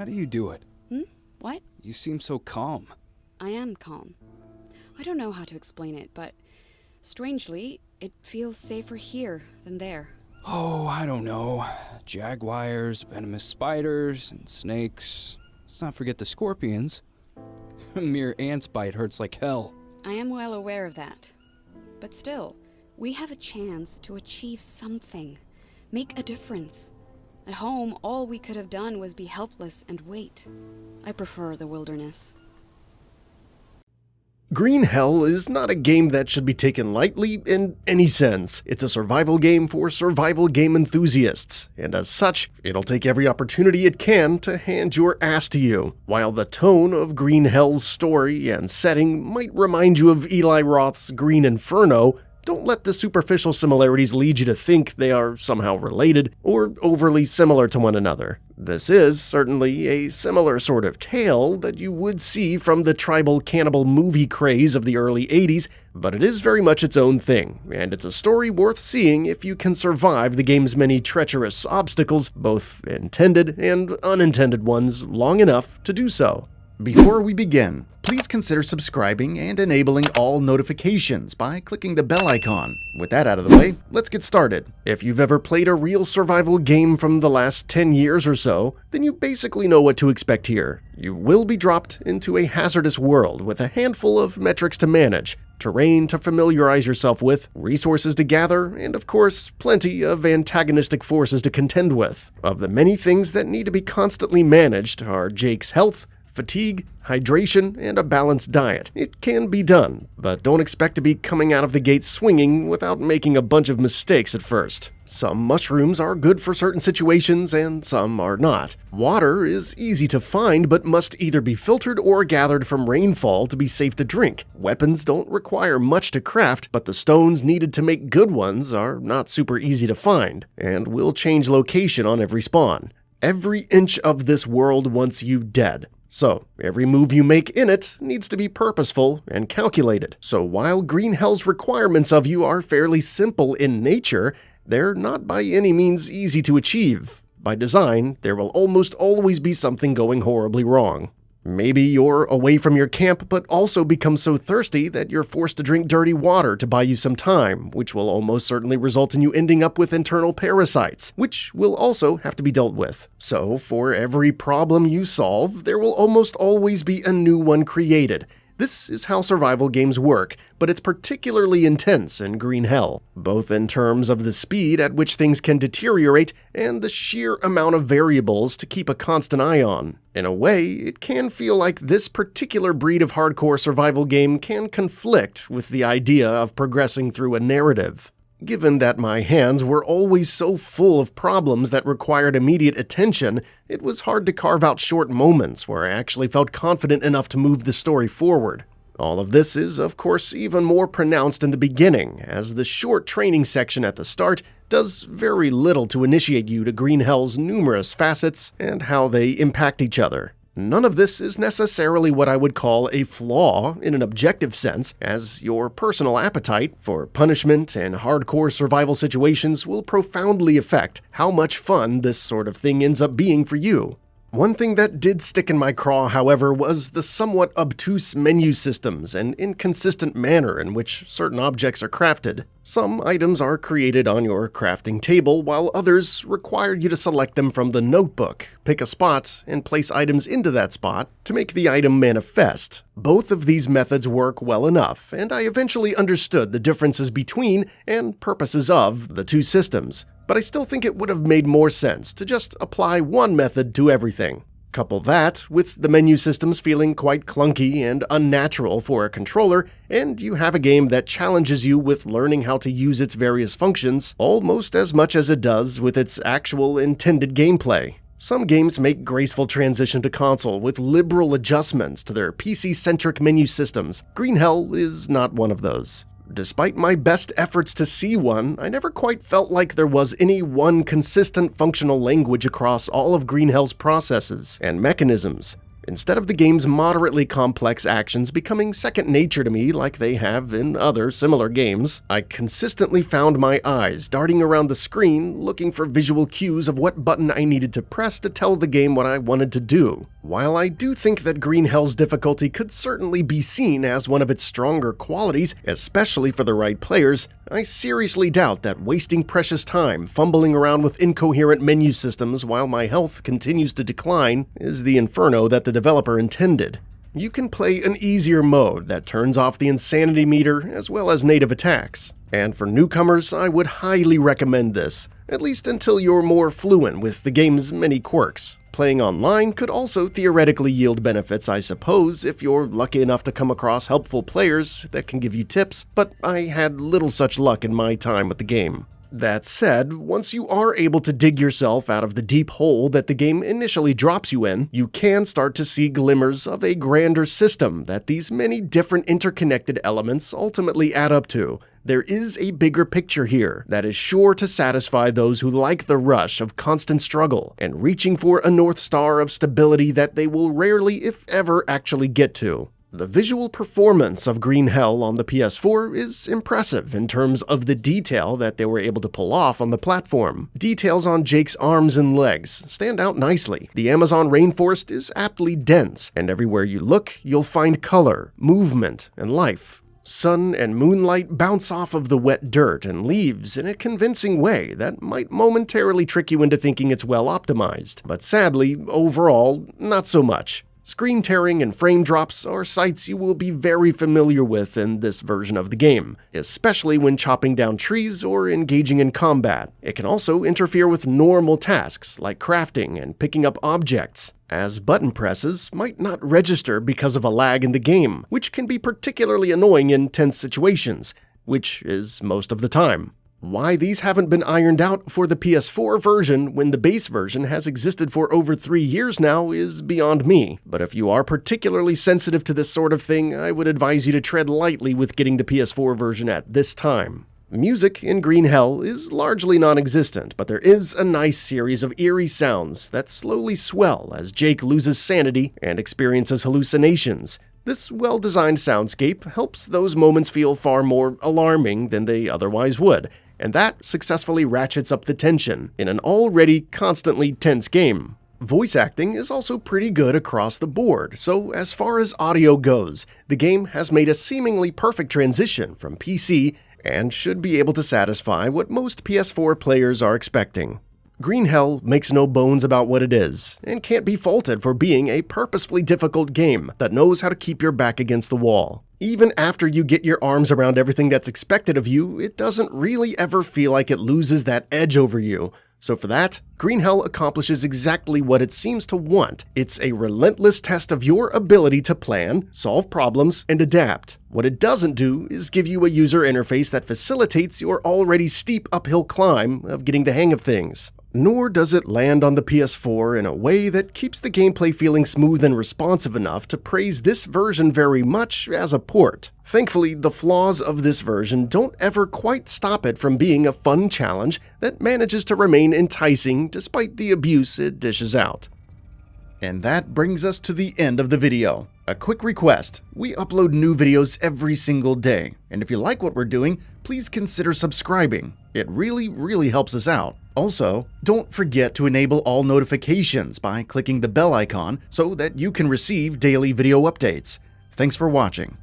do you do it? What? You seem so calm. I am calm. I don't know how to explain it, but strangely, it feels safer here than there. Oh, I don't know. Jaguars, venomous spiders, and snakes. Let's not forget the scorpions. A mere ant's bite hurts like hell. I am well aware of that. But still, we have a chance to achieve something. Make a difference. At home, all we could have done was be helpless and wait. I prefer the wilderness. Green Hell is not a game that should be taken lightly in any sense. It's a survival game for survival game enthusiasts, and as such, it'll take every opportunity it can to hand your ass to you. While the tone of Green Hell's story and setting might remind you of Eli Roth's Green Inferno, don't let the superficial similarities lead you to think they are somehow related or overly similar to one another. This is certainly a similar sort of tale that you would see from the tribal cannibal movie craze of the early 80s, but it is very much its own thing, and it's a story worth seeing if you can survive the game's many treacherous obstacles, both intended and unintended ones, long enough to do so. Before we begin, please consider subscribing and enabling all notifications by clicking the bell icon. With that out of the way, let's get started. If you've ever played a real survival game from the last 10 years or so, then you basically know what to expect here. You will be dropped into a hazardous world with a handful of metrics to manage, terrain to familiarize yourself with, resources to gather, and of course, plenty of antagonistic forces to contend with. Of the many things that need to be constantly managed are Jake's health, fatigue, hydration, and a balanced diet. It can be done, but don't expect to be coming out of the gate swinging without making a bunch of mistakes at first. Some mushrooms are good for certain situations and some are not. Water is easy to find but must either be filtered or gathered from rainfall to be safe to drink. Weapons don't require much to craft, but the stones needed to make good ones are not super easy to find, and will change location on every spawn. Every inch of this world wants you dead. So, every move you make in it needs to be purposeful and calculated. So while Green Hell's requirements of you are fairly simple in nature, they're not by any means easy to achieve. By design, there will almost always be something going horribly wrong. Maybe you're away from your camp but also become so thirsty that you're forced to drink dirty water to buy you some time, which will almost certainly result in you ending up with internal parasites, which will also have to be dealt with. So for every problem you solve, there will almost always be a new one created. This is how survival games work, but it's particularly intense in Green Hell, both in terms of the speed at which things can deteriorate and the sheer amount of variables to keep a constant eye on. In a way, it can feel like this particular breed of hardcore survival game can conflict with the idea of progressing through a narrative. Given that my hands were always so full of problems that required immediate attention, it was hard to carve out short moments where I actually felt confident enough to move the story forward. All of this is, of course, even more pronounced in the beginning, as the short training section at the start does very little to initiate you to Green Hell's numerous facets and how they impact each other. None of this is necessarily what I would call a flaw in an objective sense, as your personal appetite for punishment and hardcore survival situations will profoundly affect how much fun this sort of thing ends up being for you. One thing that did stick in my craw, however, was the somewhat obtuse menu systems and inconsistent manner in which certain objects are crafted. Some items are created on your crafting table, while others require you to select them from the notebook, pick a spot, and place items into that spot to make the item manifest. Both of these methods work well enough, and I eventually understood the differences between and purposes of the two systems. But I still think it would have made more sense to just apply one method to everything. Couple that with the menu systems feeling quite clunky and unnatural for a controller, and you have a game that challenges you with learning how to use its various functions almost as much as it does with its actual intended gameplay. Some games make graceful transition to console with liberal adjustments to their PC-centric menu systems. Green Hell is not one of those. Despite my best efforts to see one, I never quite felt like there was any one consistent functional language across all of Green Hell's processes and mechanisms. instead of the game's moderately complex actions becoming second nature to me like they have in other similar games. I consistently found my eyes darting around the screen looking for visual cues of what button I needed to press to tell the game what I wanted to do. While I do think that Green Hell's difficulty could certainly be seen as one of its stronger qualities, especially for the right players, I seriously doubt that wasting precious time fumbling around with incoherent menu systems while my health continues to decline is the inferno that the developer intended. You can play an easier mode that turns off the insanity meter as well as native attacks. And for newcomers, I would highly recommend this, at least until you're more fluent with the game's many quirks. Playing online could also theoretically yield benefits, I suppose, if you're lucky enough to come across helpful players that can give you tips, but I had little such luck in my time with the game. That said, once you are able to dig yourself out of the deep hole that the game initially drops you in, you can start to see glimmers of a grander system that these many different interconnected elements ultimately add up to. There is a bigger picture here that is sure to satisfy those who like the rush of constant struggle and reaching for a North Star of stability that they will rarely, if ever, actually get to. The visual performance of Green Hell on the PS4 is impressive in terms of the detail that they were able to pull off on the platform. Details on Jake's arms and legs stand out nicely. The Amazon rainforest is aptly dense, and everywhere you look, you'll find color, movement, and life. Sun and moonlight bounce off of the wet dirt and leaves in a convincing way that might momentarily trick you into thinking it's well optimized, but sadly, overall, not so much. Screen tearing and frame drops are sights you will be very familiar with in this version of the game, especially when chopping down trees or engaging in combat. It can also interfere with normal tasks like crafting and picking up objects, as button presses might not register because of a lag in the game, which can be particularly annoying in tense situations, which is most of the time. Why these haven't been ironed out for the PS4 version when the base version has existed for over 3 years now is beyond me. But if you are particularly sensitive to this sort of thing, I would advise you to tread lightly with getting the PS4 version at this time. Music in Green Hell is largely non-existent, but there is a nice series of eerie sounds that slowly swell as Jake loses sanity and experiences hallucinations. This well-designed soundscape helps those moments feel far more alarming than they otherwise would, and that successfully ratchets up the tension in an already constantly tense game. Voice acting is also pretty good across the board, so as far as audio goes, the game has made a seemingly perfect transition from PC and should be able to satisfy what most PS4 players are expecting. Green Hell makes no bones about what it is, and can't be faulted for being a purposefully difficult game that knows how to keep your back against the wall. Even after you get your arms around everything that's expected of you, it doesn't really ever feel like it loses that edge over you. So for that, Green Hell accomplishes exactly what it seems to want. It's a relentless test of your ability to plan, solve problems, and adapt. What it doesn't do is give you a user interface that facilitates your already steep uphill climb of getting the hang of things. Nor does it land on the PS4 in a way that keeps the gameplay feeling smooth and responsive enough to praise this version very much as a port. Thankfully, the flaws of this version don't ever quite stop it from being a fun challenge that manages to remain enticing despite the abuse it dishes out. And that brings us to the end of the video. A quick request: we upload new videos every single day, and if you like what we're doing, please consider subscribing. It really helps us out. Also, don't forget to enable all notifications by clicking the bell icon so that you can receive daily video updates. Thanks for watching.